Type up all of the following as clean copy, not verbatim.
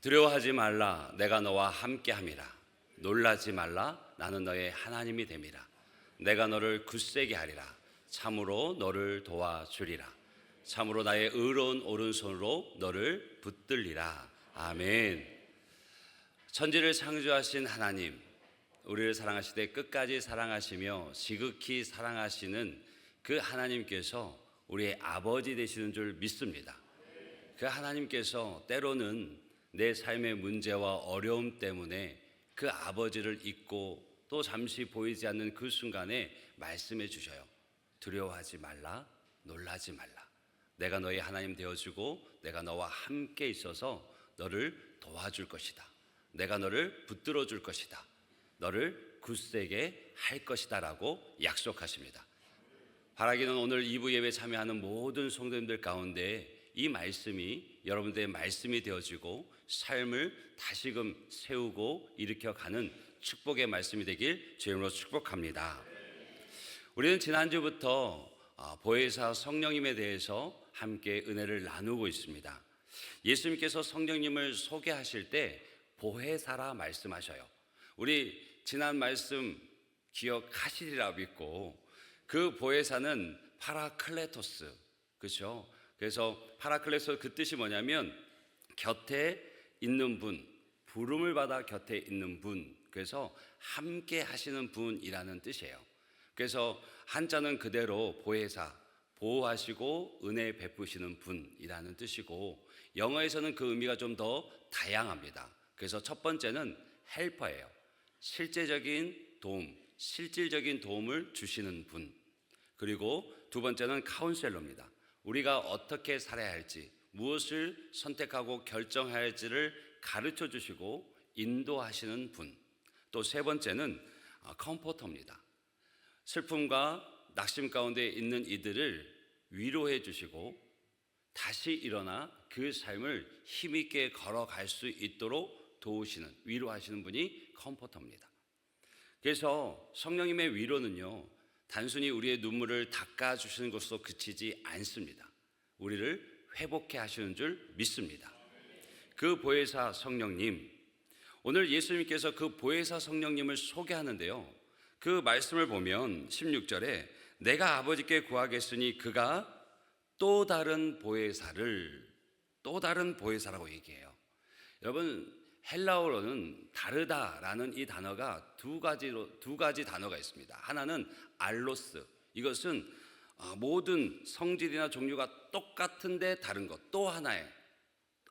두려워하지 말라, 내가 너와 함께함이라. 놀라지 말라, 나는 너의 하나님이 됨이라. 내가 너를 굳세게 하리라. 참으로 너를 도와주리라. 참으로 나의 의로운 오른손으로 너를 붙들리라. 아멘. 천지를 창조하신 하나님, 우리를 사랑하시되 끝까지 사랑하시며 지극히 사랑하시는 그 하나님께서 우리의 아버지 되시는 줄 믿습니다. 그 하나님께서 때로는 내 삶의 문제와 어려움 때문에 그 아버지를 잊고 또 잠시 보이지 않는 그 순간에 말씀해 주셔요. 두려워하지 말라, 놀라지 말라. 내가 너의 하나님 되어주고 내가 너와 함께 있어서 너를 도와줄 것이다. 내가 너를 붙들어 줄 것이다. 너를 굳세게 할 것이다 라고 약속하십니다. 바라기는 오늘 2부 예배 참여하는 모든 성도님들 가운데 이 말씀이 여러분들의 말씀이 되어지고 삶을 다시금 세우고 일으켜가는 축복의 말씀이 되길 주님으로 축복합니다. 우리는 지난주부터 보혜사 성령님에 대해서 함께 은혜를 나누고 있습니다. 예수님께서 성령님을 소개하실 때 보혜사라 말씀하셔요. 우리 지난 말씀 기억하시리라 믿고, 그 보혜사는 파라클레토스, 그렇죠? 그래서 파라클레토스 그 뜻이 뭐냐면 곁에 있는 분, 부름을 받아 곁에 있는 분, 그래서 함께 하시는 분이라는 뜻이에요. 그래서 한자는 그대로 보혜사, 보호하시고 은혜 베푸시는 분이라는 뜻이고, 영어에서는 그 의미가 좀 더 다양합니다. 그래서 첫 번째는 헬퍼예요. 실제적인 도움, 실질적인 도움을 주시는 분. 그리고 두 번째는 카운셀러입니다. 우리가 어떻게 살아야 할지, 무엇을 선택하고 결정해야 할지를 가르쳐 주시고 인도하시는 분. 또 세 번째는 컴포터입니다. 슬픔과 낙심 가운데 있는 이들을 위로해 주시고 다시 일어나 그 삶을 힘있게 걸어갈 수 있도록 도우시는, 위로하시는 분이 컴포터입니다. 그래서 성령님의 위로는요, 단순히 우리의 눈물을 닦아주시는 것으로 그치지 않습니다. 우리를 회복해 하시는 줄 믿습니다. 그 보혜사 성령님, 오늘 예수님께서 그 보혜사 성령님을 소개하는데요, 그 말씀을 보면 16절에 내가 아버지께 구하겠으니 그가 또 다른 보혜사라고 얘기해요. 여러분, 헬라어로는 다르다라는 이 단어가 두 가지 단어가 있습니다. 하나는 알로스, 이것은 모든 성질이나 종류가 똑같은데 다른 것, 또 하나의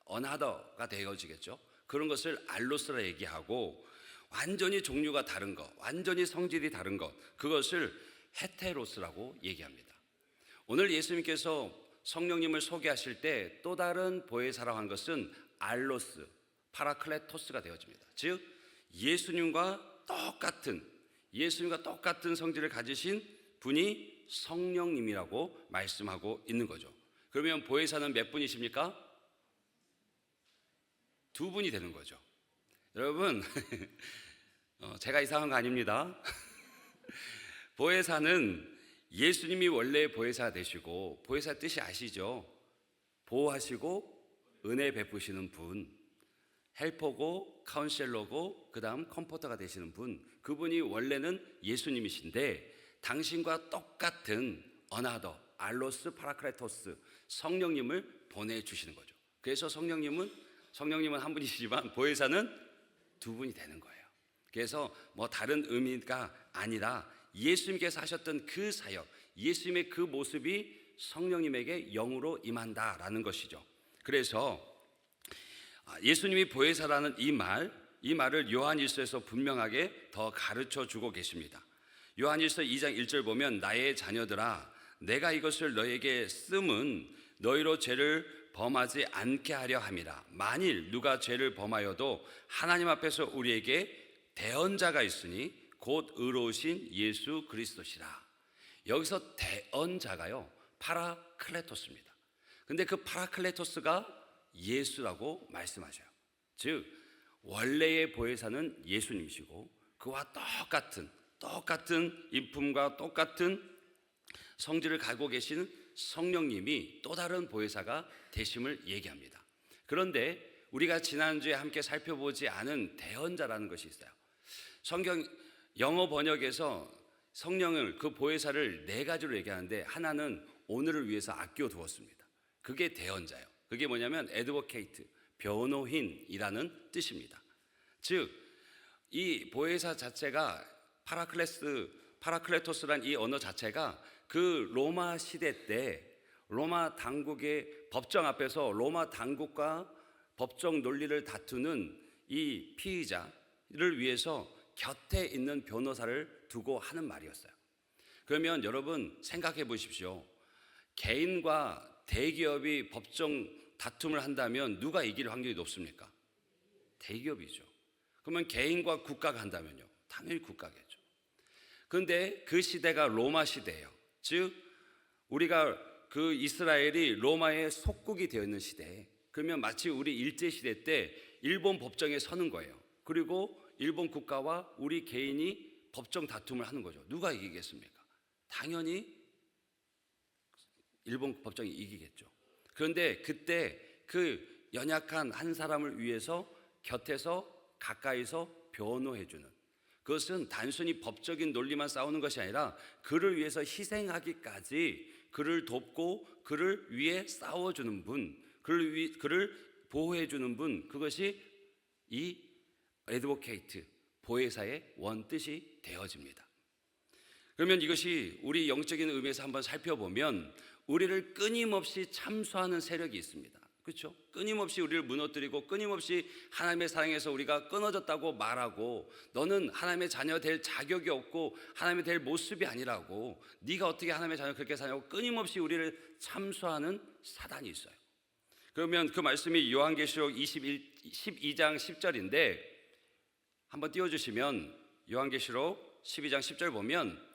어나더가 되어지겠죠. 그런 것을 알로스라 얘기하고, 완전히 종류가 다른 것, 완전히 성질이 다른 것, 그것을 헤테로스라고 얘기합니다. 오늘 예수님께서 성령님을 소개하실 때 또 다른 보혜사라고 한 것은 알로스, 파라클레토스가 되어집니다. 즉 예수님과 똑같은 성질을 가지신 분이 성령님이라고 말씀하고 있는 거죠. 그러면 보혜사는 몇 분이십니까? 두 분이 되는 거죠. 여러분, 제가 이상한 거 아닙니다. 보혜사는 예수님이 원래 보혜사 되시고, 보혜사 뜻이 아시죠? 보호하시고 은혜 베푸시는 분, 헬퍼고 카운셀러고 그 다음 컴포터가 되시는 분, 그분이 원래는 예수님이신데 당신과 똑같은 어나더, 알로스 파라클레토스, 성령님을 보내주시는 거죠. 그래서 성령님은 한 분이시지만 보혜사는 두 분이 되는 거예요. 그래서 뭐 다른 의미가 아니라 예수님께서 하셨던 그 사역, 예수님의 그 모습이 성령님에게 영으로 임한다라는 것이죠. 그래서 예수님이 보혜사라는 이 말을 요한일서에서 분명하게 더 가르쳐 주고 계십니다. 요한일서 2장 1절 보면 나의 자녀들아, 내가 이것을 너에게 씀은 너희로 죄를 범하지 않게 하려 함이라. 만일 누가 죄를 범하여도 하나님 앞에서 우리에게 대언자가 있으니 곧 의로우신 예수 그리스도시라. 여기서 대언자가요, 파라클레토스입니다. 근데 그 파라클레토스가 예수라고 말씀하셔요. 즉 원래의 보혜사는 예수님이시고, 그와 똑같은 인품과 똑같은 성질을 가지고 계시는 성령님이 또 다른 보혜사가 되심을 얘기합니다. 그런데 우리가 지난주에 함께 살펴보지 않은 대언자라는 것이 있어요. 성경 영어 번역에서 성령을, 그 보혜사를 네 가지로 얘기하는데 하나는 오늘을 위해서 아껴두었습니다. 그게 대언자예요. 그게 뭐냐면 애드보케이트, 변호인이라는 뜻입니다. 즉, 이 보혜사 자체가 파라클레토스란 이 언어 자체가 그 로마 시대 때 로마 당국의 법정 앞에서 로마 당국과 법정 논리를 다투는 이 피의자를 위해서 곁에 있는 변호사를 두고 하는 말이었어요. 그러면 여러분 생각해 보십시오. 개인과 대기업이 법정 다툼을 한다면 누가 이길 확률이 높습니까? 대기업이죠. 그러면 개인과 국가가 한다면요? 당연히 국가겠죠. 그런데 그 시대가 로마 시대예요. 즉 우리가 그 이스라엘이 로마의 속국이 되어 있는 시대에, 그러면 마치 우리 일제시대 때 일본 법정에 서는 거예요. 그리고 일본 국가와 우리 개인이 법정 다툼을 하는 거죠. 누가 이기겠습니까? 당연히 일본 법정이 이기겠죠. 그런데 그때 그 연약한 한 사람을 위해서 곁에서 가까이서 변호해주는, 그것은 단순히 법적인 논리만 싸우는 것이 아니라 그를 위해서 희생하기까지 그를 돕고 그를 위해 싸워주는 분, 그를 보호해주는 분, 그것이 이 애드보케이트, 보혜사의 원뜻이 되어집니다. 그러면 이것이 우리 영적인 의미에서 한번 살펴보면 우리를 끊임없이 참수하는 세력이 있습니다. 그렇죠? 끊임없이 우리를 무너뜨리고 끊임없이 하나님의 사랑에서 우리가 끊어졌다고 말하고, 너는 하나님의 자녀 될 자격이 없고 하나님이 될 모습이 아니라고, 네가 어떻게 하나님의 자녀 그렇게 사냐고 끊임없이 우리를 참수하는 사단이 있어요. 그러면 그 말씀이 요한계시록 12장 10절인데 한번 띄워주시면, 요한계시록 12장 10절 보면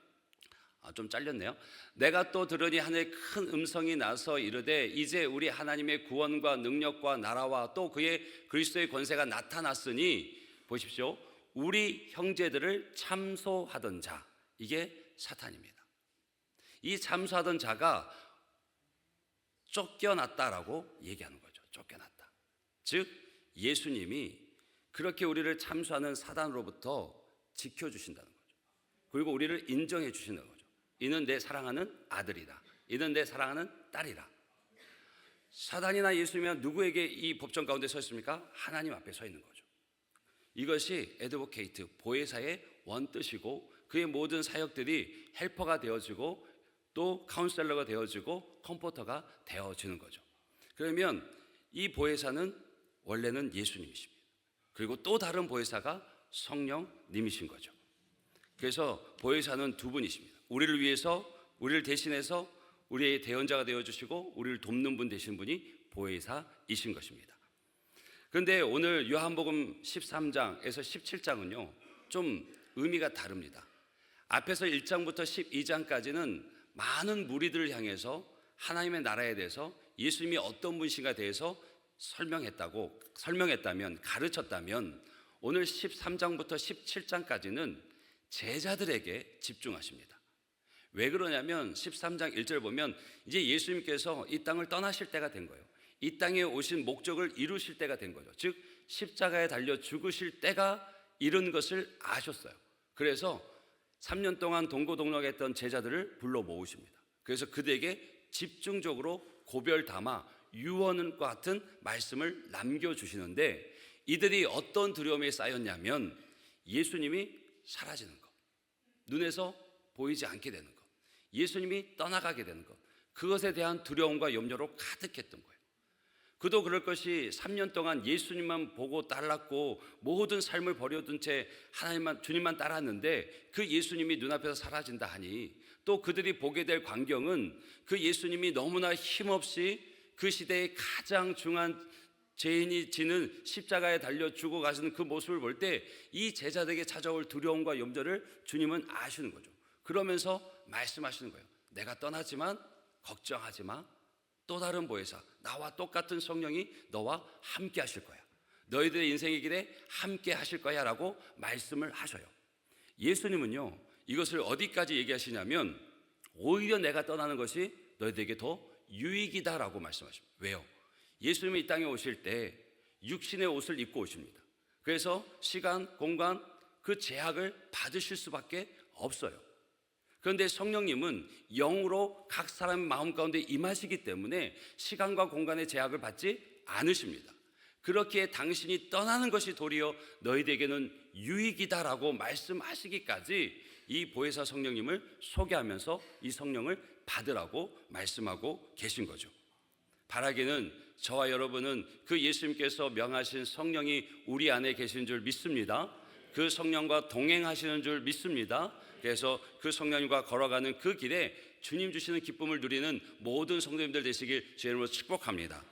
좀 잘렸네요. 내가 또 들으니 하늘에 큰 음성이 나서 이르되 이제 우리 하나님의 구원과 능력과 나라와 또 그의 그리스도의 권세가 나타났으니, 보십시오, 우리 형제들을 참소하던 자, 이게 사탄입니다. 이 참소하던 자가 쫓겨났다라고 얘기하는 거죠. 쫓겨났다. 즉 예수님이 그렇게 우리를 참소하는 사단으로부터 지켜주신다는 거죠. 그리고 우리를 인정해 주시는 거죠. 이는 내 사랑하는 아들이다. 이는 내 사랑하는 딸이라. 사단이나 예수님이나 누구에게 이 법정 가운데 서 있습니까? 하나님 앞에 서 있는 거죠. 이것이 애드보케이트, 보혜사의 원뜻이고, 그의 모든 사역들이 헬퍼가 되어지고 또 카운셀러가 되어지고 컴포터가 되어지는 거죠. 그러면 이 보혜사는 원래는 예수님이십니다. 그리고 또 다른 보혜사가 성령님이신 거죠. 그래서 보혜사는 두 분이십니다. 우리를 위해서, 우리를 대신해서 우리의 대언자가 되어주시고 우리를 돕는 분 되신 분이 보혜사이신 것입니다. 그런데 오늘 요한복음 13장에서 17장은요 좀 의미가 다릅니다. 앞에서 1장부터 12장까지는 많은 무리들을 향해서 하나님의 나라에 대해서, 예수님이 어떤 분이신가에 대해서 설명했다면, 가르쳤다면, 오늘 13장부터 17장까지는 제자들에게 집중하십니다. 왜 그러냐면 13장 1절 보면 이제 예수님께서 이 땅을 떠나실 때가 된 거예요. 이 땅에 오신 목적을 이루실 때가 된 거죠. 즉 십자가에 달려 죽으실 때가 이른 것을 아셨어요. 그래서 3년 동안 동고동락했던 제자들을 불러 모으십니다. 그래서 그들에게 집중적으로 고별 담아 유언과 같은 말씀을 남겨주시는데, 이들이 어떤 두려움에 쌓였냐면 예수님이 사라지는 것, 눈에서 보이지 않게 되는 것, 예수님이 떠나가게 되는 것, 그것에 대한 두려움과 염려로 가득했던 거예요. 그도 그럴 것이 3년 동안 예수님만 보고 따랐고 모든 삶을 버려둔 채 주님만 따랐는데 그 예수님이 눈앞에서 사라진다 하니, 또 그들이 보게 될 광경은 그 예수님이 너무나 힘없이 그 시대의 가장 중한 죄인이 지는 십자가에 달려 죽어가시는 그 모습을 볼 때 이 제자들에게 찾아올 두려움과 염려를 주님은 아시는 거죠. 그러면서 말씀하시는 거예요. 내가 떠나지만 걱정하지 마. 또 다른 보혜사, 나와 똑같은 성령이 너와 함께 하실 거야. 너희들의 인생의 길에 함께 하실 거야 라고 말씀을 하셔요. 예수님은요 이것을 어디까지 얘기하시냐면, 오히려 내가 떠나는 것이 너희들에게 더 유익이다 라고 말씀하십니다. 왜요? 예수님이 이 땅에 오실 때 육신의 옷을 입고 오십니다. 그래서 시간, 공간 그 제약을 받으실 수밖에 없어요. 그런데 성령님은 영으로 각 사람의 마음 가운데 임하시기 때문에 시간과 공간의 제약을 받지 않으십니다. 그렇기에 당신이 떠나는 것이 도리어 너희에게는 유익이다라고 말씀하시기까지 이 보혜사 성령님을 소개하면서 이 성령을 받으라고 말씀하고 계신 거죠. 바라기는 저와 여러분은 그 예수님께서 명하신 성령이 우리 안에 계신 줄 믿습니다. 그 성령과 동행하시는 줄 믿습니다. 그래서 그 성령님과 걸어가는 그 길에 주님 주시는 기쁨을 누리는 모든 성도님들 되시길 주의 이름으로 축복합니다.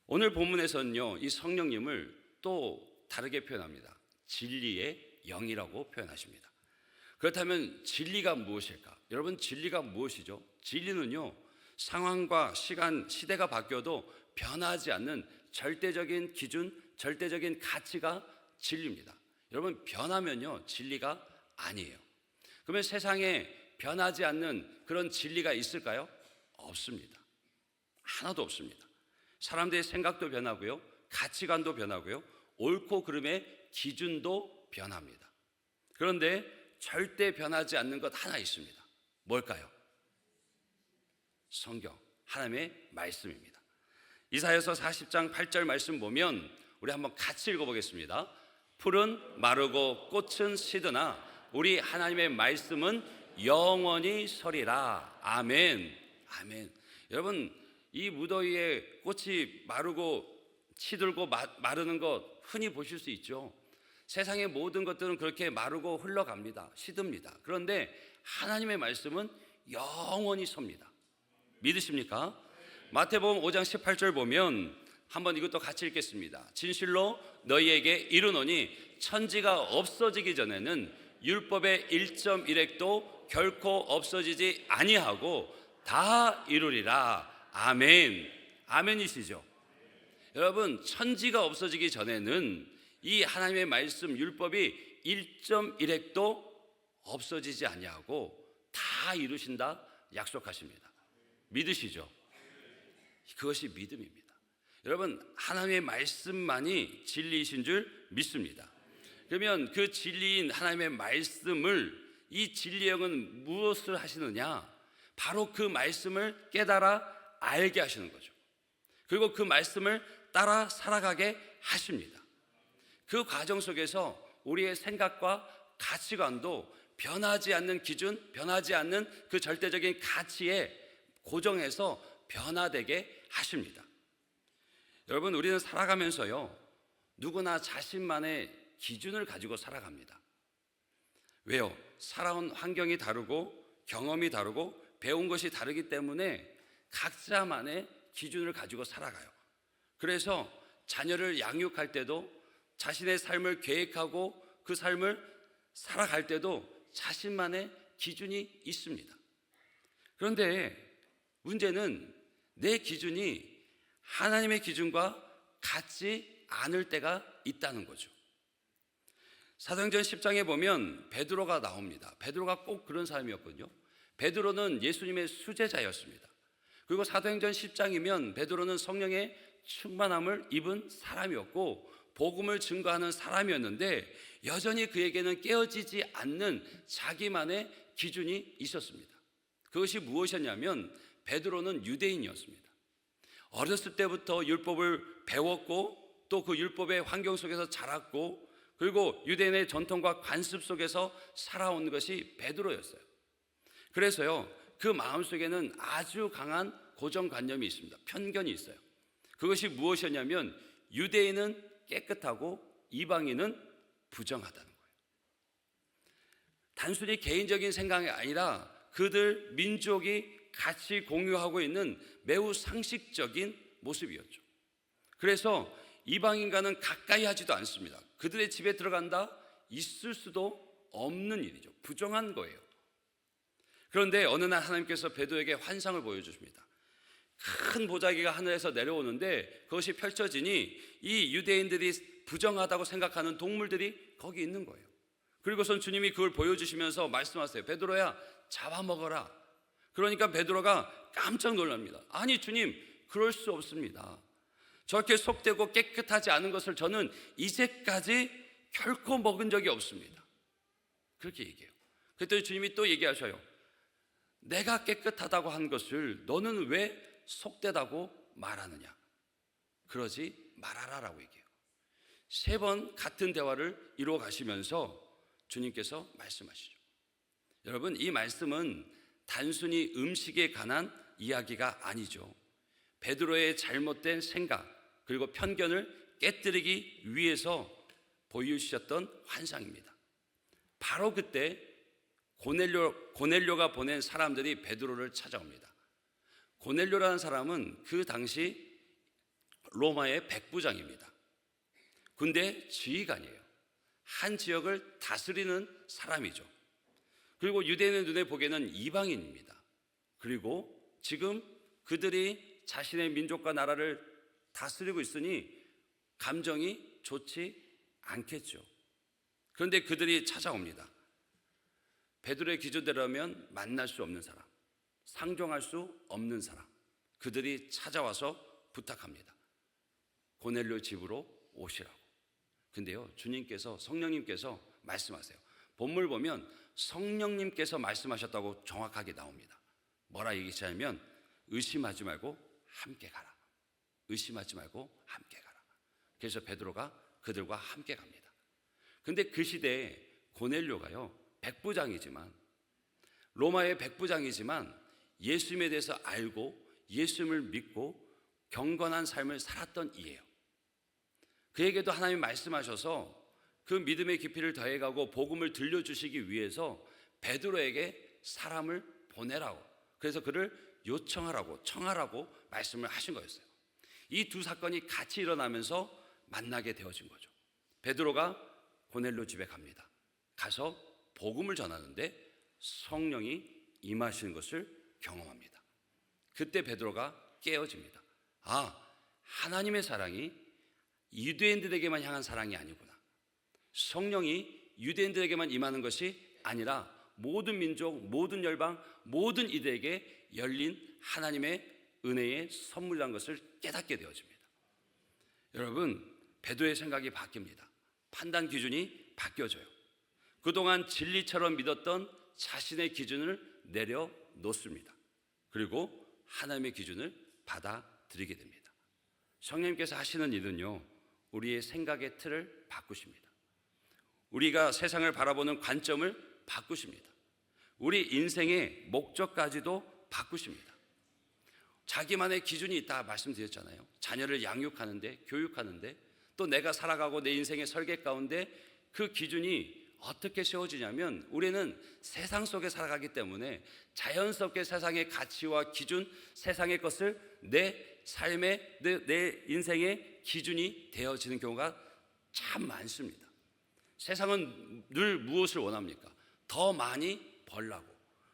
오늘 본문에서는요, 이 성령님을 또 다르게 표현합니다. 진리의 영이라고 표현하십니다. 그렇다면 진리가 무엇일까? 여러분, 진리가 무엇이죠? 진리는요, 상황과 시간, 시대가 바뀌어도 변하지 않는 절대적인 기준, 절대적인 가치가 진리입니다. 여러분, 변하면요, 진리가 아니에요. 그러면 세상에 변하지 않는 그런 진리가 있을까요? 없습니다. 하나도 없습니다. 사람들의 생각도 변하고요, 가치관도 변하고요, 옳고 그름의 기준도 변합니다. 그런데 절대 변하지 않는 것 하나 있습니다. 뭘까요? 성경, 하나님의 말씀입니다. 이사야서 40장 8절 말씀 보면 우리 한번 같이 읽어보겠습니다. 풀은 마르고 꽃은 시드나 우리 하나님의 말씀은 영원히 서리라. 아멘. 아멘. 여러분, 이 무더위에 꽃이 마르고 시들고 마르는 것 흔히 보실 수 있죠. 세상의 모든 것들은 그렇게 마르고 흘러갑니다. 시듭니다. 그런데 하나님의 말씀은 영원히 섭니다. 믿으십니까? 마태복음 5장 18절 보면 한번 이것도 같이 읽겠습니다. 진실로 너희에게 이르노니 천지가 없어지기 전에는 율법의 1.1획도 결코 없어지지 아니하고 다 이루리라. 아멘. 아멘이시죠? 여러분, 천지가 없어지기 전에는 이 하나님의 말씀 율법이 1.1획도 없어지지 아니하고 다 이루신다 약속하십니다. 믿으시죠? 그것이 믿음입니다. 여러분, 하나님의 말씀만이 진리이신 줄 믿습니다. 그러면 그 진리인 하나님의 말씀을, 이 진리의 영은 무엇을 하시느냐? 바로 그 말씀을 깨달아 알게 하시는 거죠. 그리고 그 말씀을 따라 살아가게 하십니다. 그 과정 속에서 우리의 생각과 가치관도 변하지 않는 기준, 변하지 않는 그 절대적인 가치에 고정해서 변화되게 하십니다. 여러분, 우리는 살아가면서요, 누구나 자신만의 기준을 가지고 살아갑니다. 왜요? 살아온 환경이 다르고 경험이 다르고 배운 것이 다르기 때문에 각자만의 기준을 가지고 살아가요. 그래서 자녀를 양육할 때도 자신의 삶을 계획하고 그 삶을 살아갈 때도 자신만의 기준이 있습니다. 그런데 문제는 내 기준이 하나님의 기준과 같지 않을 때가 있다는 거죠. 사도행전 10장에 보면 베드로가 나옵니다. 베드로가 꼭 그런 사람이었거든요. 베드로는 예수님의 수제자였습니다. 그리고 사도행전 10장이면 베드로는 성령의 충만함을 입은 사람이었고 복음을 증거하는 사람이었는데 여전히 그에게는 깨어지지 않는 자기만의 기준이 있었습니다. 그것이 무엇이었냐면 베드로는 유대인이었습니다. 어렸을 때부터 율법을 배웠고 또 그 율법의 환경 속에서 자랐고 그리고 유대인의 전통과 관습 속에서 살아온 것이 베드로였어요. 그래서요, 그 마음속에는 아주 강한 고정관념이 있습니다. 편견이 있어요. 그것이 무엇이었냐면 유대인은 깨끗하고 이방인은 부정하다는 거예요. 단순히 개인적인 생각이 아니라 그들 민족이 같이 공유하고 있는 매우 상식적인 모습이었죠. 그래서 이방인과는 가까이 하지도 않습니다. 그들의 집에 들어간다? 있을 수도 없는 일이죠. 부정한 거예요. 그런데 어느 날 하나님께서 베드로에게 환상을 보여주십니다. 큰 보자기가 하늘에서 내려오는데 그것이 펼쳐지니 이 유대인들이 부정하다고 생각하는 동물들이 거기 있는 거예요. 그리고선 주님이 그걸 보여주시면서 말씀하세요. 베드로야, 잡아먹어라. 그러니까 베드로가 깜짝 놀랍니다. 아니 주님, 그럴 수 없습니다. 저렇게 속되고 깨끗하지 않은 것을 저는 이제까지 결코 먹은 적이 없습니다. 그렇게 얘기해요. 그랬더니 주님이 또 얘기하셔요. 내가 깨끗하다고 한 것을 너는 왜 속되다고 말하느냐? 그러지 말아라라고 얘기해요. 3번 같은 대화를 이루어 가시면서 주님께서 말씀하시죠. 여러분, 이 말씀은 단순히 음식에 관한 이야기가 아니죠. 베드로의 잘못된 생각 그리고 편견을 깨뜨리기 위해서 보여주셨던 환상입니다. 바로 그때 고넬료가 보낸 사람들이 베드로를 찾아옵니다. 고넬료라는 사람은 그 당시 로마의 백부장입니다. 군대 지휘관이에요. 한 지역을 다스리는 사람이죠. 그리고 유대인의 눈에 보기에는 이방인입니다. 그리고 지금 그들이 자신의 민족과 나라를 다스리고 있으니 감정이 좋지 않겠죠. 그런데 그들이 찾아옵니다. 베드로의 기준대로라면 만날 수 없는 사람, 상종할 수 없는 사람, 그들이 찾아와서 부탁합니다. 고넬료 집으로 오시라고. 근데요, 주님께서, 성령님께서 말씀하세요. 본문을 보면 성령님께서 말씀하셨다고 정확하게 나옵니다. 뭐라 얘기하냐면 의심하지 말고 함께 가라. 의심하지 말고 함께 가라. 그래서 베드로가 그들과 함께 갑니다. 근데 그 시대에 고넬료가요, 백부장이지만, 로마의 백부장이지만 예수님에 대해서 알고 예수님을 믿고 경건한 삶을 살았던 이예요. 그에게도 하나님이 말씀하셔서 그 믿음의 깊이를 더해가고 복음을 들려주시기 위해서 베드로에게 사람을 보내라고, 그래서 그를 요청하라고, 청하라고 말씀을 하신 거였어요. 이 두 사건이 같이 일어나면서 만나게 되어진 거죠. 베드로가 고넬료 집에 갑니다. 가서 복음을 전하는데 성령이 임하시는 것을 경험합니다. 그때 베드로가 깨어집니다. 하나님의 사랑이 유대인들에게만 향한 사랑이 아니구나. 성령이 유대인들에게만 임하는 것이 아니라 모든 민족, 모든 열방, 모든 이들에게 열린 하나님의 은혜의 선물이라는 것을 깨닫게 되어집니다. 여러분, 베드로의 생각이 바뀝니다. 판단 기준이 바뀌어져요. 그동안 진리처럼 믿었던 자신의 기준을 내려놓습니다. 그리고 하나님의 기준을 받아들이게 됩니다. 성령님께서 하시는 일은요, 우리의 생각의 틀을 바꾸십니다. 우리가 세상을 바라보는 관점을 바꾸십니다. 우리 인생의 목적까지도 바꾸십니다. 자기만의 기준이 있다 말씀드렸잖아요. 자녀를 양육하는데, 교육하는데, 또 내가 살아가고 내 인생의 설계 가운데 그 기준이 어떻게 세워지냐면, 우리는 세상 속에 살아가기 때문에 자연스럽게 세상의 가치와 기준, 세상의 것을 내 삶의, 내 인생의 기준이 되어지는 경우가 참 많습니다. 세상은 늘 무엇을 원합니까? 더 많이 벌라고,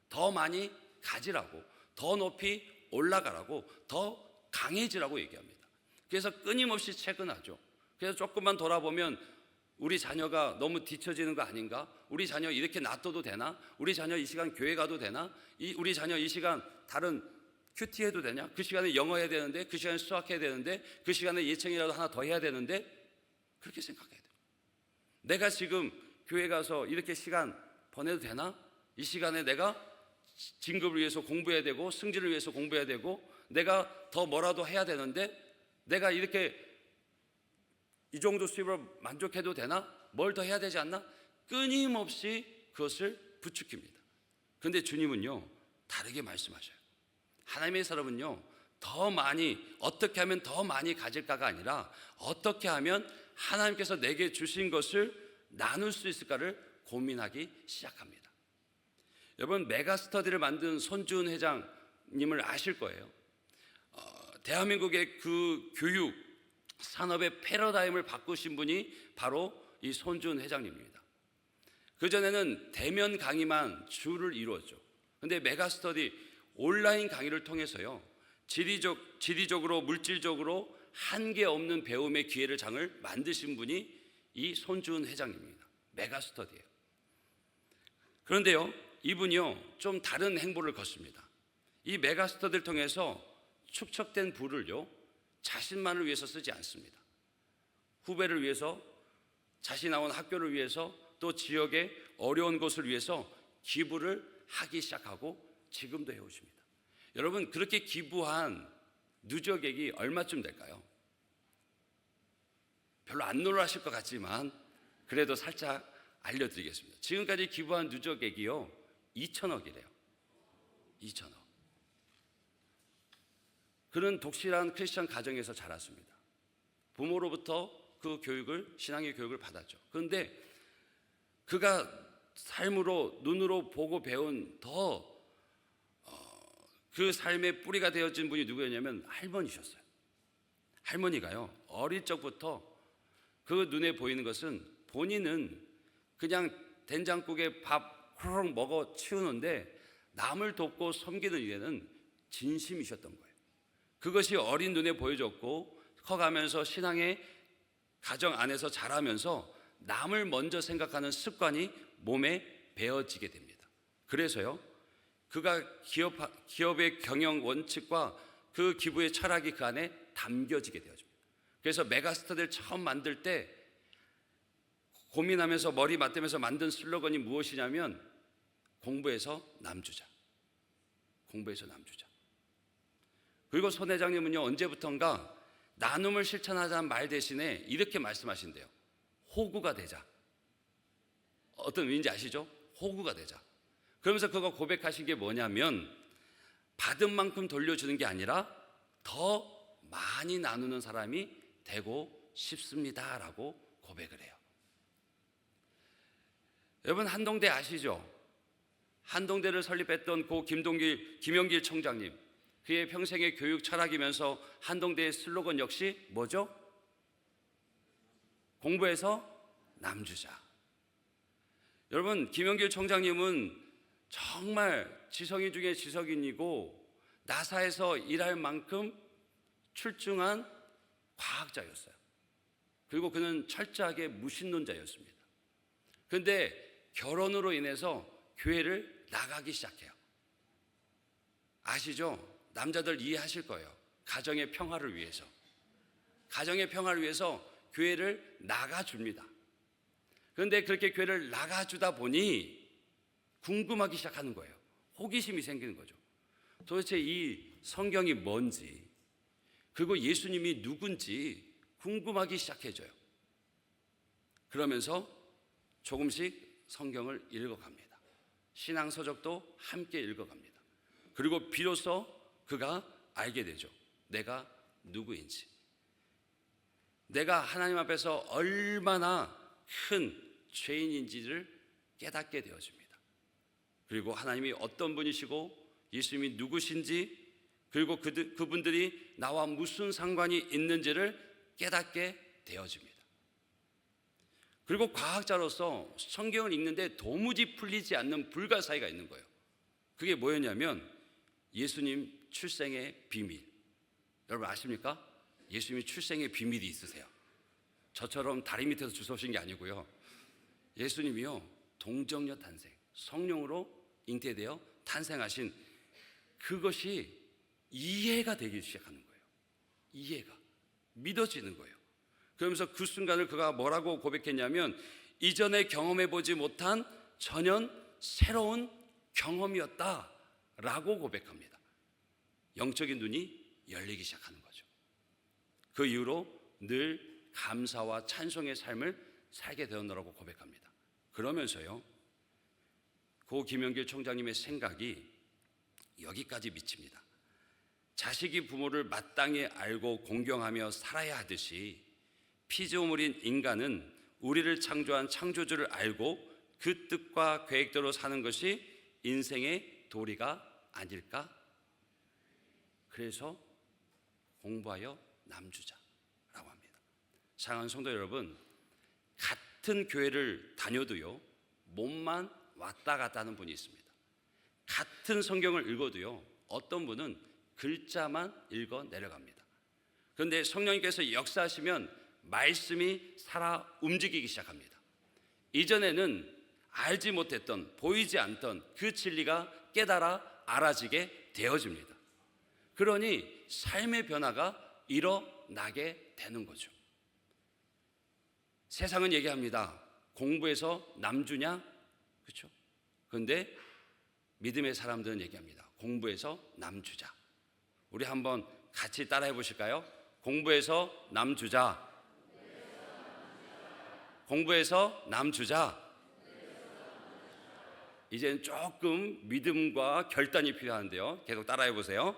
더 많이 가지라고, 더 높이 올라가라고, 더 강해지라고 얘기합니다. 그래서 끊임없이 채근하죠. 그래서 조금만 돌아보면 우리 자녀가 너무 뒤처지는 거 아닌가? 우리 자녀 이렇게 놔둬도 되나? 우리 자녀 이 시간 교회 가도 되나? 우리 자녀 이 시간 다른 큐티 해도 되냐? 그 시간에 영어 해야 되는데, 그 시간에 수학 해야 되는데, 그 시간에 예청이라도 하나 더 해야 되는데, 그렇게 생각해야 돼요. 내가 지금 교회 가서 이렇게 시간 보내도 되나? 이 시간에 내가 진급을 위해서 공부해야 되고, 승진을 위해서 공부해야 되고, 내가 더 뭐라도 해야 되는데, 내가 이렇게 이 정도 수입으로 만족해도 되나? 뭘 더 해야 되지 않나? 끊임없이 그것을 부추깁니다. 그런데 주님은요, 다르게 말씀하셔요. 하나님의 사람은요, 더 많이, 어떻게 하면 더 많이 가질까가 아니라 어떻게 하면 하나님께서 내게 주신 것을 나눌 수 있을까를 고민하기 시작합니다. 여러분, 메가스터디를 만든 손준 회장님을 아실 거예요. 대한민국의 그 교육 산업의 패러다임을 바꾸신 분이 바로 이 손준 회장님입니다. 그전에는 대면 강의만 주를 이루었죠. 그런데 메가스터디 온라인 강의를 통해서요, 지리적으로 물질적으로 한계 없는 배움의 기회를 장을 만드신 분이 이 손준 회장님입니다. 메가스터디예요. 그런데요, 이분이요, 좀 다른 행보를 걷습니다. 이 메가스터디를 통해서 축적된 부를요, 자신만을 위해서 쓰지 않습니다. 후배를 위해서, 자신이 나온 학교를 위해서, 또 지역의 어려운 곳을 위해서 기부를 하기 시작하고 지금도 해오십니다. 여러분, 그렇게 기부한 누적액이 얼마쯤 될까요? 별로 안 놀라실 것 같지만 그래도 살짝 알려드리겠습니다. 지금까지 기부한 누적액이요 2천억이래요. 2천억. 그는 독실한 크리스천 가정에서 자랐습니다. 부모로부터 그 교육을, 신앙의 교육을 받았죠. 그런데 그가 삶으로, 눈으로 보고 배운 그 삶의 뿌리가 되어진 분이 누구였냐면 할머니셨어요. 할머니가요 어릴 적부터 그 눈에 보이는 것은 본인은 그냥 된장국에 밥 호로록 먹어 치우는데 남을 돕고 섬기는 일에는 진심이셨던 거예요. 그것이 어린 눈에 보여졌고 커가면서 신앙의 가정 안에서 자라면서 남을 먼저 생각하는 습관이 몸에 배어지게 됩니다. 그래서요 그가 기업의 경영 원칙과 그 기부의 철학이 그 안에 담겨지게 되어집니다. 그래서 메가스타들 처음 만들 때 고민하면서 머리 맞대면서 만든 슬로건이 무엇이냐면 공부해서 남주자. 공부해서 남주자. 그리고 손 회장님은요 언제부턴가 나눔을 실천하자는 말 대신에 이렇게 말씀하신대요. 호구가 되자. 어떤 의미인지 아시죠? 호구가 되자. 그러면서 그가 고백하신 게 뭐냐면 받은 만큼 돌려주는 게 아니라 더 많이 나누는 사람이 되고 싶습니다라고 고백을 해요. 여러분 한동대 아시죠? 한동대를 설립했던 고 김용길 총장님, 그의 평생의 교육 철학이면서 한동대의 슬로건 역시 뭐죠? 공부해서 남주자. 여러분 김용길 총장님은 정말 지성인 중에 지성인이고 나사에서 일할 만큼 출중한 과학자였어요. 그리고 그는 철저하게 무신론자였습니다. 그런데 결혼으로 인해서 교회를 나가기 시작해요. 아시죠? 남자들 이해하실 거예요. 가정의 평화를 위해서. 가정의 평화를 위해서 교회를 나가줍니다. 그런데 그렇게 교회를 나가주다 보니 궁금하기 시작하는 거예요. 호기심이 생기는 거죠. 도대체 이 성경이 뭔지, 그리고 예수님이 누군지 궁금하기 시작해져요. 그러면서 조금씩 성경을 읽어갑니다. 신앙서적도 함께 읽어갑니다. 그리고 비로소 그가 알게 되죠. 내가 누구인지. 내가 하나님 앞에서 얼마나 큰 죄인인지를 깨닫게 되어집니다. 그리고 하나님이 어떤 분이시고 예수님이 누구신지, 그리고 그분들이 나와 무슨 상관이 있는지를 깨닫게 되어집니다. 그리고 과학자로서 성경을 읽는데 도무지 풀리지 않는 불가사의가 있는 거예요. 그게 뭐였냐면 예수님 출생의 비밀. 여러분 아십니까? 예수님이 출생의 비밀이 있으세요. 저처럼 다리 밑에서 주워오신 게 아니고요. 예수님이요 동정녀 탄생, 성령으로 잉태되어 탄생하신 그것이 이해가 되기 시작하는 거예요. 이해가 믿어지는 거예요. 그러면서 그 순간을 그가 뭐라고 고백했냐면 이전에 경험해보지 못한 전혀 새로운 경험이었다라고 고백합니다. 영적인 눈이 열리기 시작하는 거죠. 그 이후로 늘 감사와 찬송의 삶을 살게 되었노라고 고백합니다. 그러면서요 고 김용길 총장님의 생각이 여기까지 미칩니다. 자식이 부모를 마땅히 알고 공경하며 살아야 하듯이 피조물인 인간은 우리를 창조한 창조주를 알고 그 뜻과 계획대로 사는 것이 인생의 도리가 아닐까? 그래서 공부하여 남주자라고 합니다. 사랑하는 성도 여러분, 같은 교회를 다녀도요 몸만 왔다 갔다 하는 분이 있습니다. 같은 성경을 읽어도요 어떤 분은 글자만 읽어 내려갑니다. 그런데 성령님께서 역사하시면 말씀이 살아 움직이기 시작합니다. 이전에는 알지 못했던, 보이지 않던 그 진리가 깨달아 알아지게 되어집니다. 그러니 삶의 변화가 일어나게 되는 거죠. 세상은 얘기합니다. 공부해서 남주냐? 그렇죠? 그런데 믿음의 사람들은 얘기합니다. 공부해서 남주자. 우리 한번 같이 따라해 보실까요? 공부해서 남주자. 공부해서 남주자. 이제는 조금 믿음과 결단이 필요한데요. 계속 따라해 보세요.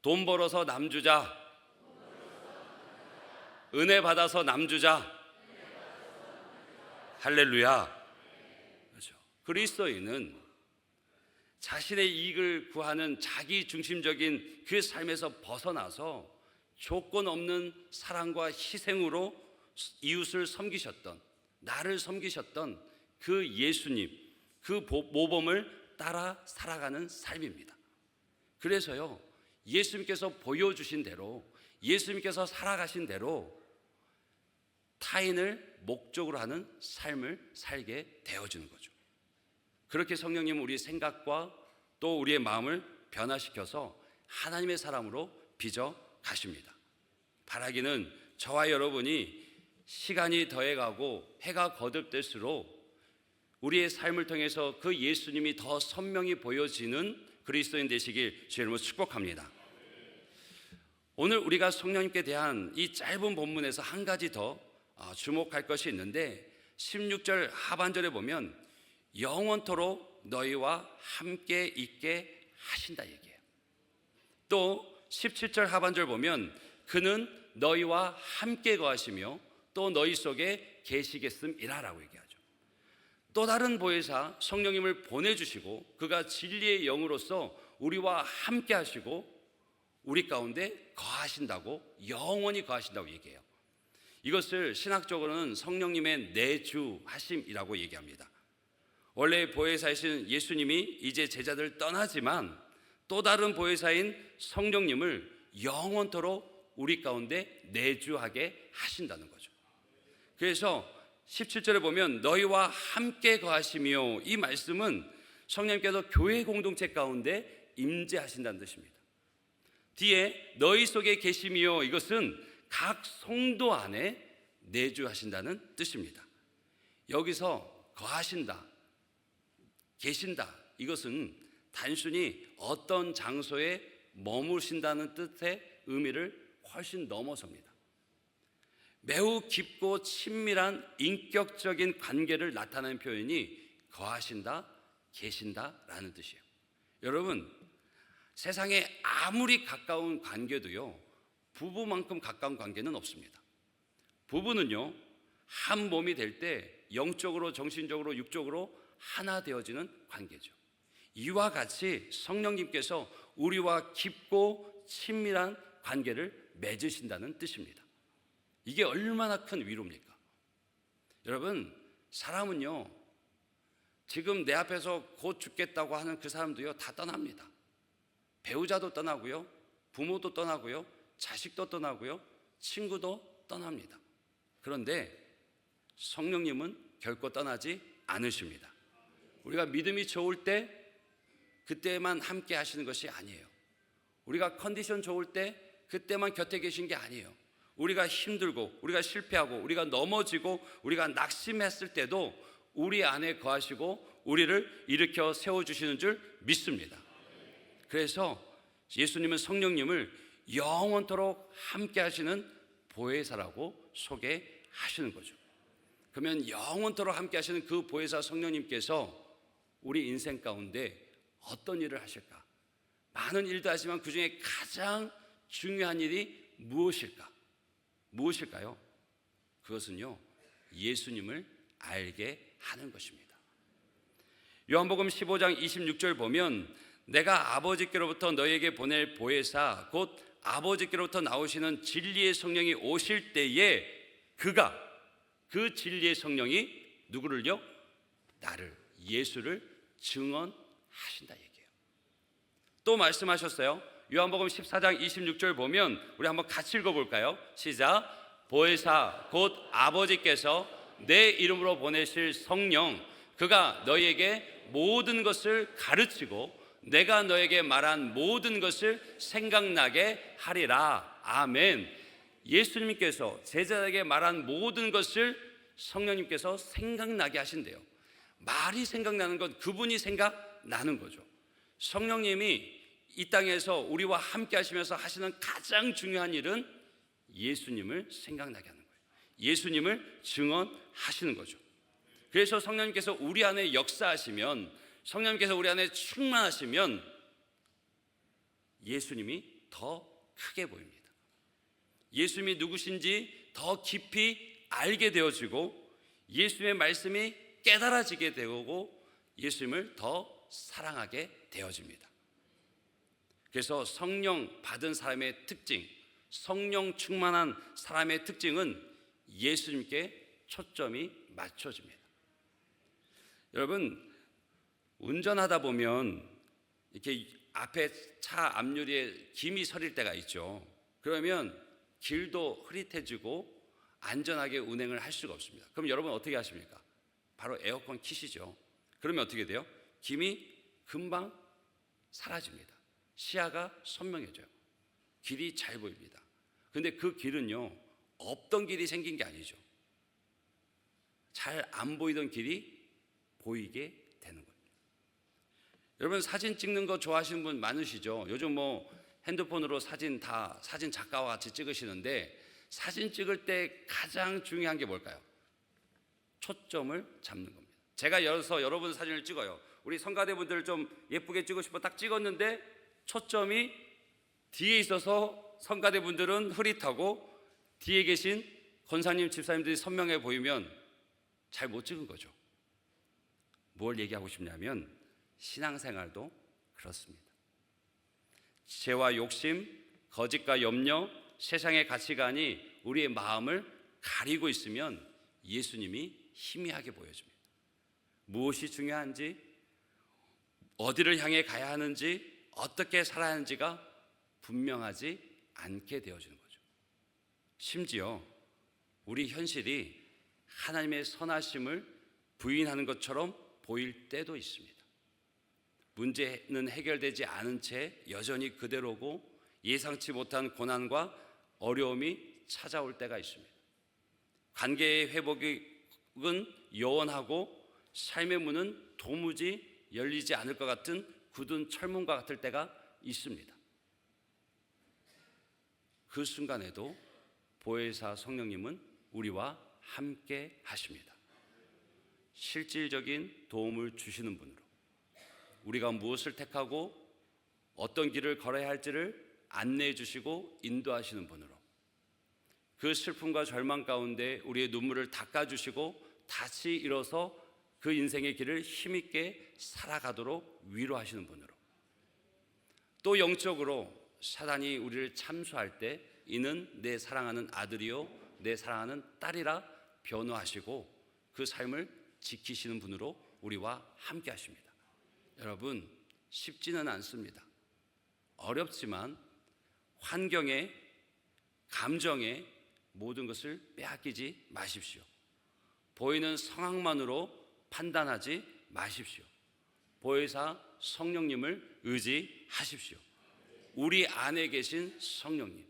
돈 벌어서 남주자. 은혜 받아서 남주자. 할렐루야. 그렇죠. 그리스도인은 자신의 이익을 구하는 자기 중심적인 그 삶에서 벗어나서 조건 없는 사랑과 희생으로 이웃을 섬기셨던, 나를 섬기셨던 그 예수님, 그 모범을 따라 살아가는 삶입니다. 그래서요, 예수님께서 보여주신 대로, 예수님께서 살아가신 대로 타인을 목적으로 하는 삶을 살게 되어주는 거죠. 그렇게 성령님은 우리의 생각과 또 우리의 마음을 변화시켜서 하나님의 사람으로 빚어 가십니다. 바라기는 저와 여러분이 시간이 더해가고 해가 거듭될수록 우리의 삶을 통해서 그 예수님이 더 선명히 보여지는 그리스도인 되시길 주의 이름으로 축복합니다. 오늘 우리가 성령님께 대한 이 짧은 본문에서 한 가지 더 주목할 것이 있는데 16절 하반절에 보면 영원토록 너희와 함께 있게 하신다 얘기해요. 또 17절 하반절 보면 그는 너희와 함께 거하시며 또 너희 속에 계시겠음이라 라고 얘기하죠. 또 다른 보혜사 성령님을 보내주시고 그가 진리의 영으로서 우리와 함께 하시고 우리 가운데 거하신다고, 영원히 거하신다고 얘기해요. 이것을 신학적으로는 성령님의 내주하심이라고 얘기합니다. 원래 보혜사이신 예수님이 이제 제자들을 떠나지만 또 다른 보혜사인 성령님을 영원토록 우리 가운데 내주하게 하신다는 거죠. 그래서 17절에 보면 너희와 함께 거하시며, 이 말씀은 성령님께서 교회 공동체 가운데 임재하신다는 뜻입니다. 뒤에 너희 속에 계시며, 이것은 각 성도 안에 내주하신다는 뜻입니다. 여기서 거하신다, 계신다, 이것은 단순히 어떤 장소에 머무신다는 뜻의 의미를 훨씬 넘어섭니다. 매우 깊고 친밀한 인격적인 관계를 나타내는 표현이 거하신다, 계신다라는 뜻이에요. 여러분, 세상에 아무리 가까운 관계도요, 부부만큼 가까운 관계는 없습니다. 부부는요, 한 몸이 될 때 영적으로, 정신적으로, 육적으로 하나 되어지는 관계죠. 이와 같이 성령님께서 우리와 깊고 친밀한 관계를 맺으신다는 뜻입니다. 이게 얼마나 큰 위로입니까? 여러분, 사람은요, 지금 내 앞에서 곧 죽겠다고 하는 그 사람도요, 다 떠납니다. 배우자도 떠나고요, 부모도 떠나고요, 자식도 떠나고요, 친구도 떠납니다. 그런데 성령님은 결코 떠나지 않으십니다. 우리가 믿음이 좋을 때 그때만 함께 하시는 것이 아니에요. 우리가 컨디션 좋을 때 그때만 곁에 계신 게 아니에요. 우리가 힘들고, 우리가 실패하고, 우리가 넘어지고, 우리가 낙심했을 때도 우리 안에 거하시고 우리를 일으켜 세워주시는 줄 믿습니다. 그래서 예수님은 성령님을 영원토록 함께 하시는 보혜사라고 소개하시는 거죠. 그러면 영원토록 함께 하시는 그 보혜사 성령님께서 우리 인생 가운데 어떤 일을 하실까? 많은 일도 하지만 그 중에 가장 중요한 일이 무엇일까? 무엇일까요? 그것은요, 예수님을 알게 하는 것입니다. 요한복음 15장 26절 보면 내가 아버지께로부터 너희에게 보낼 보혜사 곧 아버지께로부터 나오시는 진리의 성령이 오실 때에 그가, 그 진리의 성령이 누구를요? 나를, 예수를 증언하신다 얘기해요. 또 말씀하셨어요. 요한복음 14장 26절 보면 우리 한번 같이 읽어볼까요? 시작. 보혜사 곧 아버지께서 내 이름으로 보내실 성령, 그가 너희에게 모든 것을 가르치고 내가 너에게 말한 모든 것을 생각나게 하리라. 아멘. 예수님께서 제자에게 말한 모든 것을 성령님께서 생각나게 하신대요. 말이 생각나는 건 그분이 생각나는 거죠. 성령님이 이 땅에서 우리와 함께 하시면서 하시는 가장 중요한 일은 예수님을 생각나게 하는 거예요. 예수님을 증언하시는 거죠. 그래서 성령님께서 우리 안에 역사하시면, 성령님께서 우리 안에 충만하시면 예수님이 더 크게 보입니다. 예수님이 누구신지 더 깊이 알게 되어지고 예수님의 말씀이 깨달아지게 되고 예수님을 더 사랑하게 되어집니다. 그래서 성령 받은 사람의 특징, 성령 충만한 사람의 특징은 예수님께 초점이 맞춰집니다. 여러분, 운전하다 보면 이렇게 앞에 차 앞유리에 김이 서릴 때가 있죠. 그러면 길도 흐릿해지고 안전하게 운행을 할 수가 없습니다. 그럼 여러분 어떻게 하십니까? 바로 에어컨 키시죠. 그러면 어떻게 돼요? 김이 금방 사라집니다. 시야가 선명해져요. 길이 잘 보입니다. 근데 그 길은요, 없던 길이 생긴 게 아니죠. 잘 안 보이던 길이 보이게 되는 거예요. 여러분, 사진 찍는 거 좋아하시는 분 많으시죠? 요즘 뭐 핸드폰으로 사진 작가와 같이 찍으시는데, 사진 찍을 때 가장 중요한 게 뭘까요? 초점을 잡는 겁니다. 제가 여러분 사진을 찍어요. 우리 성가대분들 좀 예쁘게 찍고 싶어 딱 찍었는데 초점이 뒤에 있어서 성가대분들은 흐릿하고 뒤에 계신 권사님, 집사님들이 선명해 보이면 잘 못 찍은 거죠. 뭘 얘기하고 싶냐면 신앙생활도 그렇습니다. 죄와 욕심, 거짓과 염려, 세상의 가치관이 우리의 마음을 가리고 있으면 예수님이 희미하게 보여집니다. 무엇이 중요한지, 어디를 향해 가야 하는지, 어떻게 살아야 하는지가 분명하지 않게 되어지는 거죠. 심지어 우리 현실이 하나님의 선하심을 부인하는 것처럼 보일 때도 있습니다. 문제는 해결되지 않은 채 여전히 그대로고 예상치 못한 고난과 어려움이 찾아올 때가 있습니다. 관계의 회복은 요원하고 삶의 문은 도무지 열리지 않을 것 같은 굳은 철문과 같을 때가 있습니다. 그 순간에도 보혜사 성령님은 우리와 함께 하십니다. 실질적인 도움을 주시는 분으로, 우리가 무엇을 택하고 어떤 길을 걸어야 할지를 안내해 주시고 인도하시는 분으로, 그 슬픔과 절망 가운데 우리의 눈물을 닦아주시고 다시 일어서 그 인생의 길을 힘있게 살아가도록 위로하시는 분으로, 또 영적으로 사단이 우리를 참수할 때 이는 내 사랑하는 아들이요 내 사랑하는 딸이라 변호하시고 그 삶을 지키시는 분으로 우리와 함께 하십니다. 여러분, 쉽지는 않습니다. 어렵지만 환경에, 감정에 모든 것을 빼앗기지 마십시오. 보이는 상황만으로 판단하지 마십시오. 보혜사 성령님을 의지하십시오. 우리 안에 계신 성령님,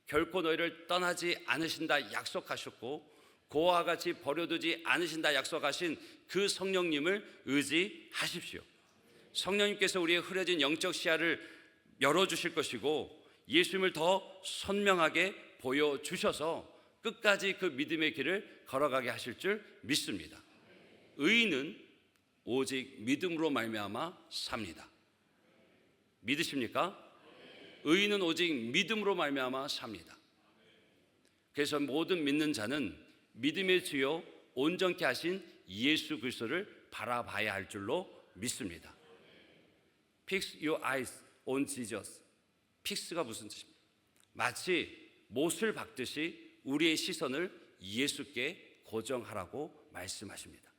결코 너희를 떠나지 않으신다 약속하셨고 고와 같이 버려두지 않으신다 약속하신 그 성령님을 의지하십시오. 성령님께서 우리의 흐려진 영적 시야를 열어주실 것이고 예수님을 더 선명하게 보여주셔서 끝까지 그 믿음의 길을 걸어가게 하실 줄 믿습니다. 의인은 오직 믿음으로 말미암아 삽니다. 믿으십니까? 의인은 오직 믿음으로 말미암아 삽니다. 그래서 모든 믿는 자는 믿음의 주요 온전케 하신 예수 그리스도를 바라봐야 할 줄로 믿습니다. Fix your eyes on Jesus. 픽스가 무슨 뜻입니까? 마치 못을 박듯이 우리의 시선을 예수께 고정하라고 말씀하십니다.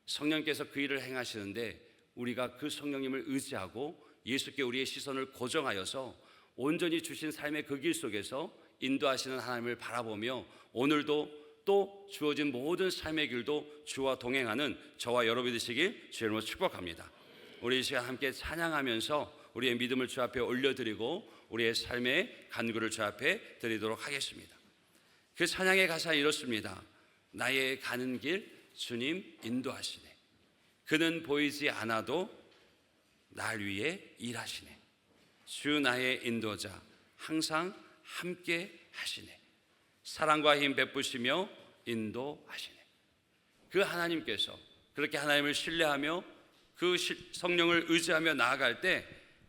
성령께서 그 일을 행하시는데 우리가 그 성령님을 의지하고 예수께 우리의 시선을 고정하여서 온전히 주신 삶의 그 길 속에서 인도하시는 하나님을 바라보며 오늘도 또 주어진 모든 삶의 길도 주와 동행하는 저와 여러분이 되시길 주의 이름으로 축복합니다. 우리 이 시간 함께 찬양하면서 우리의 믿음을 주 앞에 올려드리고 우리의 삶의 간구를 주 앞에 드리도록 하겠습니다. 그 찬양의 가사 이렇습니다. 나의 가는 길 주님 인도하시네. 그는 보이지 않아도 날 위해 일하시네. 주 나의 인도자 항상 함께 하시네. 사랑과 힘 베푸시며 인도하시네. 그 하나님께서 그렇게 하나님을 신뢰하며 그 성령을 의지하며 나아갈 때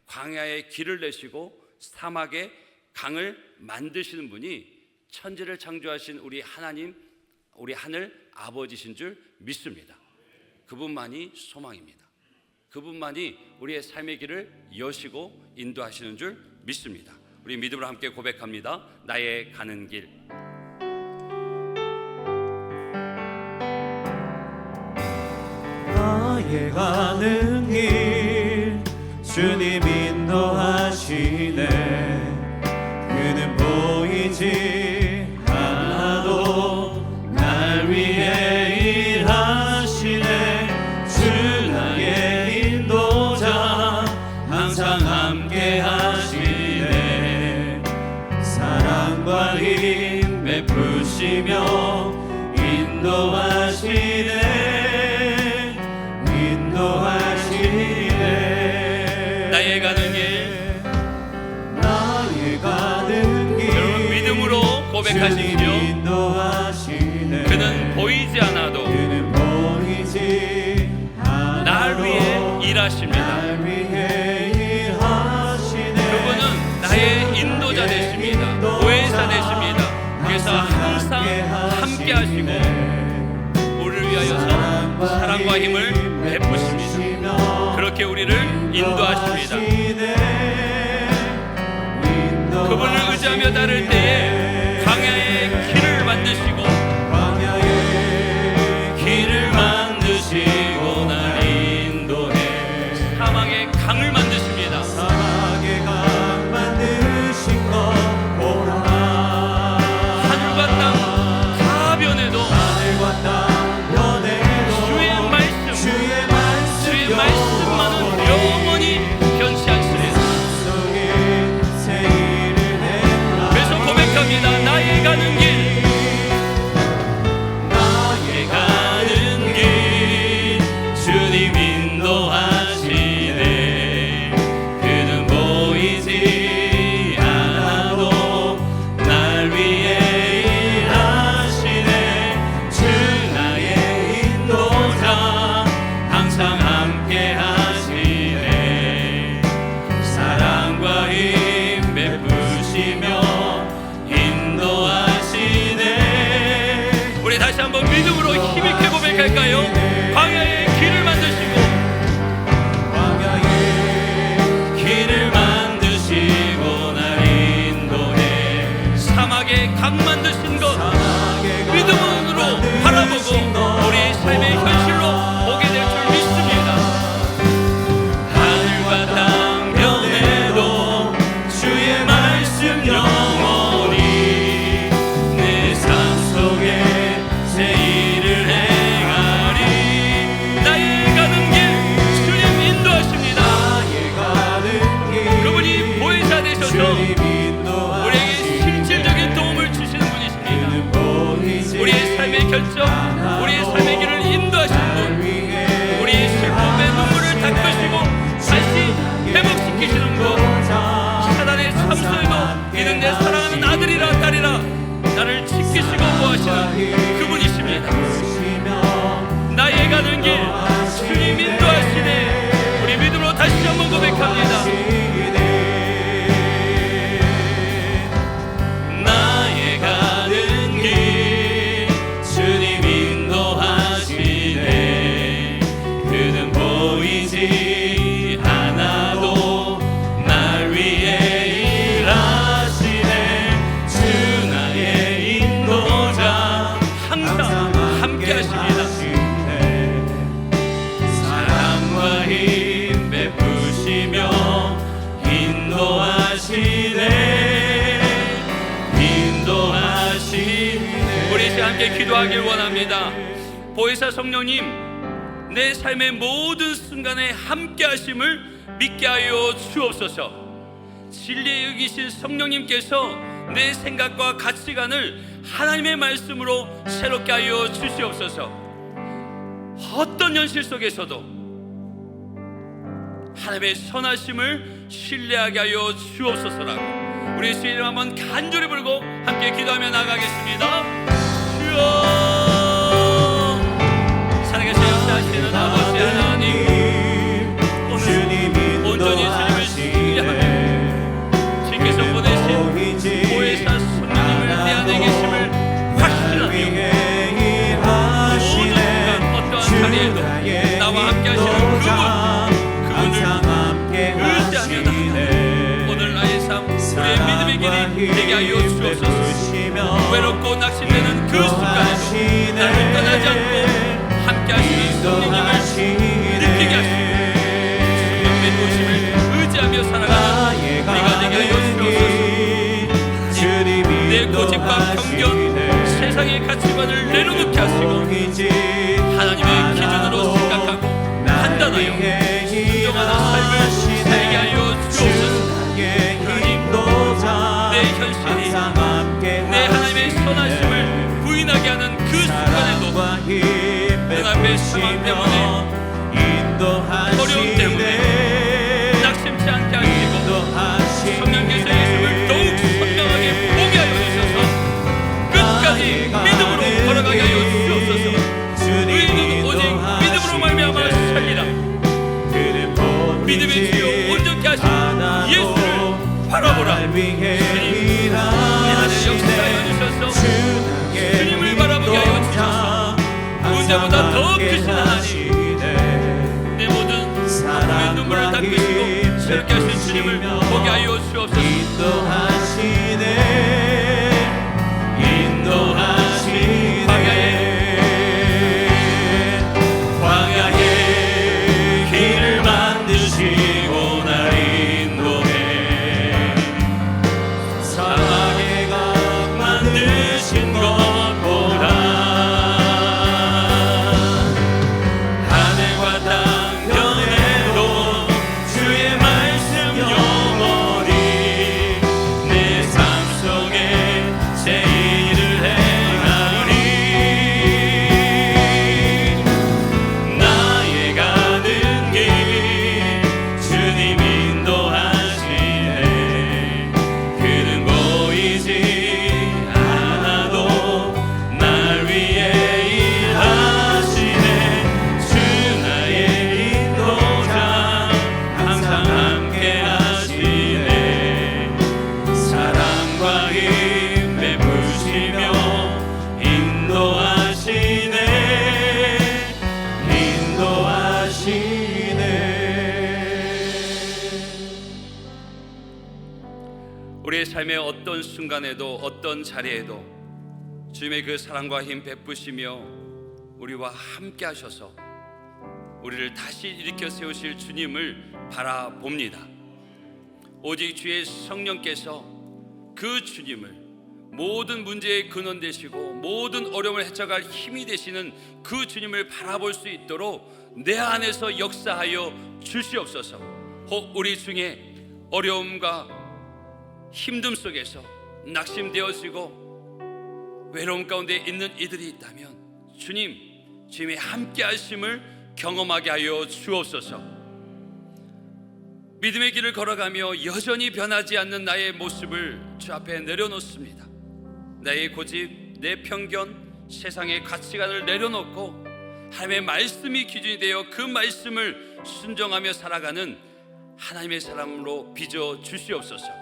광야에 길을 내시고 사막에 강을 만드시는 분이 천지를 창조하신 우리 하나님, 우리 하늘 아버지신 줄 믿습니다. 그분만이 소망입니다. 그분만이 우리의 삶의 길을 여시고 인도하시는 줄 믿습니다. 우리 믿음으로 함께 고백합니다. 나의 가는 길. 나의 가는 길 주님 인도하시네. 그는 보이지 않아도 날 위해 일하시네. 주 나의 인도자 항상 함께 하시네. 사랑과 힘 베푸시며 인도하시네. 나의 가는 길, 나의 가는 길 여러분 믿음으로 고백하십시오. 그는 보이지 않아도 날 위해 일하십니다. 그분은 나의 인도자 되십니다. 보혜사 되십니다. 그래서 항상 함께 하시고 우리를 위하여서 사랑과 힘을 베푸십니다. 그렇게 우리를 인도하십니다. 그분을 의지하며 따를 때에 광야의 길을 만드시고 날 인도해. 사막의 강을 만드십니다. 하늘과 땅 다 변해도 주의 말씀만은 영원히 변치 않습니다. 그래서 고백합니다. 나의 가는 길, 주님 인도하시네. 그는 보이지 않아도 날 위해 일하시네. 주 나의 인도자 항상 함께 하시네. 사랑과 힘 베푸시며 인도하시네. 우리 다시 한번 믿음으로 힘있게 고백할까요? 광야의 길을 만드시고 날 인도해. 사막에 강 만드신 것 믿음으로 바라보고 우리의 삶의 현실로 보게 될 줄 믿습니다. 하늘과 땅 변해도 주의 말씀 영원히 내 삶 속에 새 일을 행하리. 나의 가는 길 주님 인도하십니다. 그분이 보혜사 되셔서 우리에게 실질적인 도움을 주시는 분이십니다. 우리의 삶의 결정, 우리의 삶의 길을 인도하시는 분, 우리의 슬픔의 눈물을 닦으시고 다시 회복시키시는 분, 사단의 참소에도 이는 내 사랑하는 아들이라 딸이라 나를 지키시고 보호하시는 그분이십니다. 나의 가는 길 주님 인도하시네. 우리 믿음으로 다시 한번 고백합니다. 나의 가는 길 주님 인도하시네. 그는 보이지 않아도 날 위해 일하시네. 주 나의 인도자 항상 함께 하십니다. 사랑과 힘 베푸시며 인도하시네. 우리 이제 함께 기도하길 원합니다. 보혜사 성령님, 내 삶의 모든 순간에 함께 하심을 믿게 하여 주옵소서. 진리에 여기신 성령님께서 내 생각과 가치관을 하나님의 말씀으로 새롭게 하여 주시옵소서. 어떤 현실 속에서도 하나님의 선하심을 신뢰하게 하여 주옵소서라고 우리 주의 이름 한번 간절히 부르고 함께 기도하며 나가겠습니다. 주여, 살아계신 역사하시는 아버지 하나님, 오늘 온전히 주님을 신뢰하며 주께서 보내신 보혜사 성령님을 내 안에 계심을 확신하며 모든 순간 어떠한 자리에도 나와 함께 하시는 그분을 의지하며 나아가 오늘 나의 삶, 우리의 믿음의 길이 되게 하여 주옵소서. 외롭고 낙심되는 그 순간에도 나를 떠나지 않고 함께 하시는 성령님을 느끼게 하시고 주님의 도심을 의지하며 살아가는 우리가 되게 하여 주옵소서. 내 고집과 편견, 세상의 가치관을 내려놓게 하시고 하나님의 기준으로 생각하고 판단하여 순종하는 삶을 살게 하여 주옵소서. 내 현실이 내 하나님의 선하심을 부인하게 하는 그 순간에도 눈앞의 상황 때문에 어려움 때문에 낙심치 않게 하시고 성령께서 예수를 더욱 선명하게 보게 하여 주셔서 끝까지 믿음으로 걸어가게 하여 주옵소서. 의인은 오직 믿음으로 말미암아 살리라. 믿음의 주요 온전케 하신 예수를 바라보라. 주님, 내 안에 역사하여 주셔서 주님을 바라보게 하여 주셔서 문제보다 더 크신 하나님, 내 모든 아픔의 눈물을 닦으시고 새롭게 하신 주님을 보게 하여 주옵소서. 광야에 길을 만드시고 날 인도해 사막에 각 만드신 것보다 하늘과 땅 변해도 주의 말씀 영원히 내 삶 속에 새 일을 행하리. 나의 가는 길 주님 인도하시네. 그는 보이지 않아도 날 위해 일하시네. 주 나의 인도자 항상 함께 하시네. 사랑과 힘 베푸시며 인도하시네. 우리의 삶의 어떤 순간에도 어떤 자리에도 주님의 그 사랑과 힘 베푸시며 우리와 함께 하셔서 우리를 다시 일으켜 세우실 주님을 바라봅니다. 오직 주의 성령께서 그 주님을 모든 문제의 근원 되시고 모든 어려움을 헤쳐갈 힘이 되시는 그 주님을 바라볼 수 있도록 내 안에서 역사하여 주시옵소서. 혹 우리 중에 어려움과 힘듦 속에서 낙심되어지고 외로움 가운데 있는 이들이 있다면 주님의 함께 하심을 경험하게 하여 주옵소서. 믿음의 길을 걸어가며 여전히 변하지 않는 나의 모습을 주 앞에 내려놓습니다. 나의 고집, 내 편견, 세상의 가치관을 내려놓고 하나님의 말씀이 기준이 되어 그 말씀을 순종하며 살아가는 하나님의 사람으로 빚어 주시옵소서.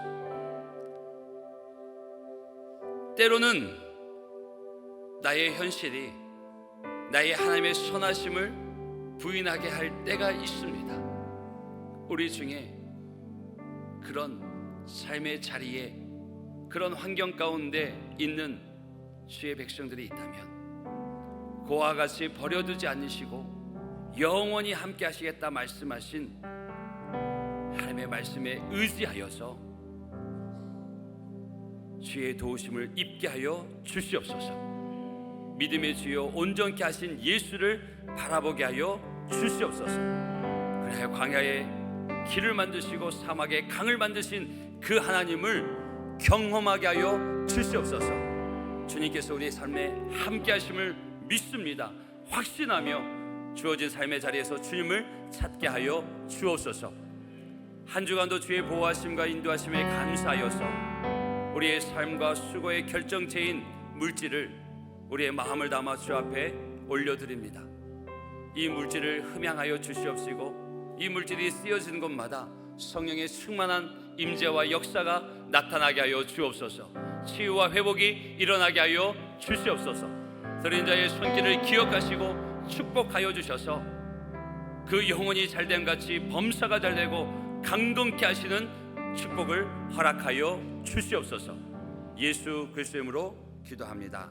때로는 나의 현실이 나의 하나님의 선하심을 부인하게 할 때가 있습니다. 우리 중에 그런 삶의 자리에 그런 환경 가운데 있는 주의 백성들이 있다면 그와 같이 버려두지 않으시고 영원히 함께 하시겠다 말씀하신 하나님의 말씀에 의지하여서 주의 도우심을 입게 하여 주시옵소서. 믿음의 주여 온전케 하신 예수를 바라보게 하여 주시옵소서. 그래야 광야에 길을 만드시고 사막에 강을 만드신 그 하나님을 경험하게 하여 주시옵소서. 주님께서 우리의 삶에 함께 하심을 믿습니다. 확신하며 주어진 삶의 자리에서 주님을 찾게 하여 주옵소서. 한 주간도 주의 보호하심과 인도하심에 감사하여서 우리의 삶과 수고의 결정체인 물질을 우리의 마음을 담아 주 앞에 올려드립니다. 이 물질을 흠양하여 주시옵시고 이 물질이 쓰여지는 곳마다 성령의 충만한 임재와 역사가 나타나게 하여 주옵소서. 치유와 회복이 일어나게 하여 주시옵소서. 들은 자의 손길을 기억하시고 축복하여 주셔서 그 영혼이 잘됨 같이 범사가 잘되고 강건케 하시는 축복을 허락하여 주시옵소서. 예수 그리스도의 이름으로 기도합니다.